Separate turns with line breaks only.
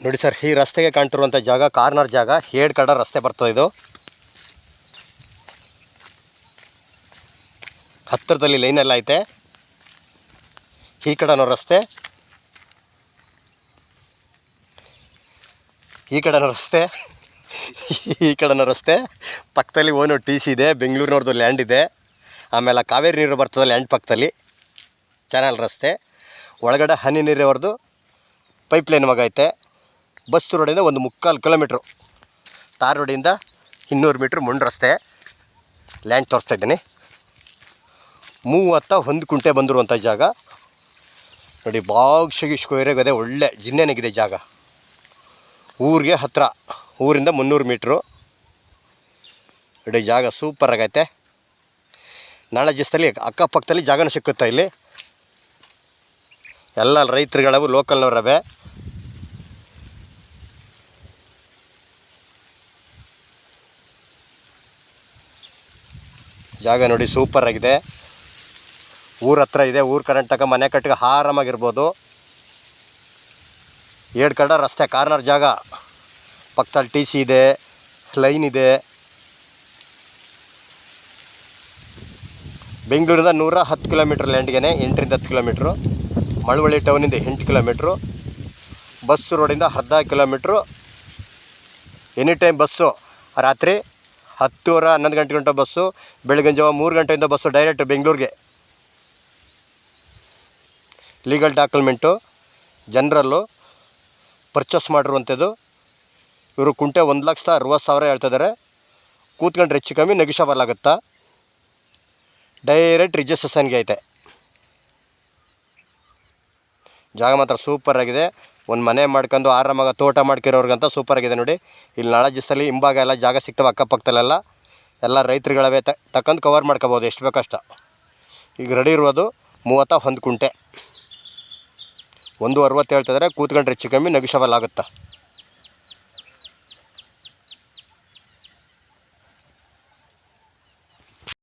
ನೋಡಿ ಸರ್, ಈ ರಸ್ತೆಗೆ ಕಾಣ್ತಿರುವಂಥ ಜಾಗ ಕಾರ್ನರ್ ಜಾಗ. 2 ಕಡೆ ರಸ್ತೆ ಬರ್ತದೆ. ಇದು ಹತ್ತಿರದಲ್ಲಿ ಲೈನೆಲ್ಲ ಐತೆ. ಈ ಕಡೆನೂ ರಸ್ತೆ, ಈ ಕಡೆನೂ ರಸ್ತೆ, ಈ ಕಡೆನೂ ರಸ್ತೆ. ಪಕ್ಕದಲ್ಲಿ ಓನೋ TC ಇದೆ, ಬೆಂಗಳೂರಿನವ್ರದ್ದು ಲ್ಯಾಂಡ್ ಇದೆ. ಆಮೇಲೆ ಕಾವೇರಿ ನೀರು ಬರ್ತದೆ ಲ್ಯಾಂಡ್ ಪಕ್ಕದಲ್ಲಿ. ಚಾನಲ್ ರಸ್ತೆ ಒಳಗಡೆ ಹನಿ ನೀರವರೆದು ಪೈಪ್ಲೈನ್ ಮಗ ಐತೆ. ಬಸ್ ರೋಡಿಂದ 1.25 ಕಿಲೋಮೀಟ್ರು, ತಾರ್ ರೋಡಿಂದ 200 ಮೀಟ್ರ್ ಮುಂದೆ ರಸ್ತೆ. ಲ್ಯಾಂಡ್ ತೋರಿಸ್ತಾ ಇದ್ದೀನಿ. 31 ಕುಂಟೆ ಬಂದಿರುವಂಥ ಜಾಗ ನೋಡಿ. ಬಾಗ್ಶಗಿ ಸ್ಕ್ವೇರಾಗಿದೆ, ಒಳ್ಳೆ ಜಿನ್ನೆನಗಿದೆ ಜಾಗ. ಊರಿಗೆ ಹತ್ತಿರ, ಊರಿಂದ 300 ಮೀಟ್ರು ನೋಡಿ. ಜಾಗ ಸೂಪರ್ ಆಗೈತೆ. ನಾಳೆ ದಿವಸದಲ್ಲಿ ಅಕ್ಕಪಕ್ಕದಲ್ಲಿ ಜಾಗನೂ ಸಿಕ್ಕುತ್ತಾ. ಇಲ್ಲಿ ಎಲ್ಲ ರೈತರುಗಳವು, ಲೋಕಲ್ನವರವೆ. ಜಾಗ ನೋಡಿ ಸೂಪರ್ ಆಗಿದೆ. ಊರ ಹತ್ರ ಇದೆ. ಊರು ಕರೆಂಟ್ ತಗ ಮನೆ ಕಟ್ಟಿಗೆ ಆರಾಮಾಗಿರ್ಬೋದು. 2 ಕಡೆ ರಸ್ತೆ, ಕಾರ್ನರ್ ಜಾಗ. ಪಕ್ಕದಲ್ಲಿ TC ಇದೆ, ಲೈನ್ ಇದೆ. ಬೆಂಗಳೂರಿಂದ 110 ಕಿಲೋಮೀಟ್ರ್ ಲ್ಯಾಂಡ್ಗೆ, 8ರಿಂದ 10 ಕಿಲೋಮೀಟ್ರು. ಮಳವಳ್ಳಿ ಟೌನಿಂದ 8 ಕಿಲೋಮೀಟ್ರು. ಬಸ್ ರೋಡಿಂದ 10 ಕಿಲೋಮೀಟ್ರು. Any time bus. ರಾತ್ರಿ 10:00 11 ಗಂಟೆ ಬಸ್ಸು, ಬೆಳಗಿನ ಜಾವ 3 ಗಂಟೆಯಿಂದ ಬಸ್ಸು ಡೈರೆಕ್ಟ್ ಬೆಂಗಳೂರಿಗೆ. ಲೀಗಲ್ ಡಾಕ್ಯುಮೆಂಟು, ಜನರಲ್ಲು ಪರ್ಚೇಸ್ ಮಾಡಿರುವಂಥದ್ದು. ಇವರು ಕುಂಟೆ 1,60,000 ಹೇಳ್ತಿದ್ದಾರೆ. ಕೂತ್ಕೊಂಡ್ರೆ ಹೆಚ್ಚು ಕಮ್ಮಿ ನೆಗೋಷಿಯಬಲ್ ಆಗುತ್ತಾ. ಡೈರೆಕ್ಟ್ ರಿಜಿಸ್ಟ್ರೇಷನ್ಗೆ ಐತೆ. ಜಾಗ ಮಾತ್ರ ಸೂಪರ್ ಆಗಿದೆ. ಒಂದು ಮನೆ ಮಾಡ್ಕೊಂಡು ಆರಾಮಾಗ ತೋಟ ಮಾಡ್ಕಿರೋರ್ಗಂತ ಸೂಪರ್ ಆಗಿದೆ ನೋಡಿ. ಇಲ್ಲಿ ನಾಳೆ ದಿವಸದಲ್ಲಿ ಹಿಂಭಾಗ ಎಲ್ಲ ಜಾಗ ಸಿಗ್ತವೆ. ಅಕ್ಕಪಕ್ಕದಲ್ಲೆಲ್ಲ ಎಲ್ಲ ರೈತರುಗಳವೇ ತಕ್ಕಂದು ಕವರ್ ಮಾಡ್ಕೋಬೋದು ಎಷ್ಟು ಬೇಕಷ್ಟ. ಈಗ ರೆಡಿ ಇರೋದು 31 ಕುಂಟೆ, 1.60 ಹೇಳ್ತಿದ್ದಾರೆ. ಕೂತ್ಕೊಂಡ್ರೆ ಹೆಚ್ಚು ಕಮ್ಮಿ ನೆಗೋಷಿಯಬಲ್ ಆಗುತ್ತಾ.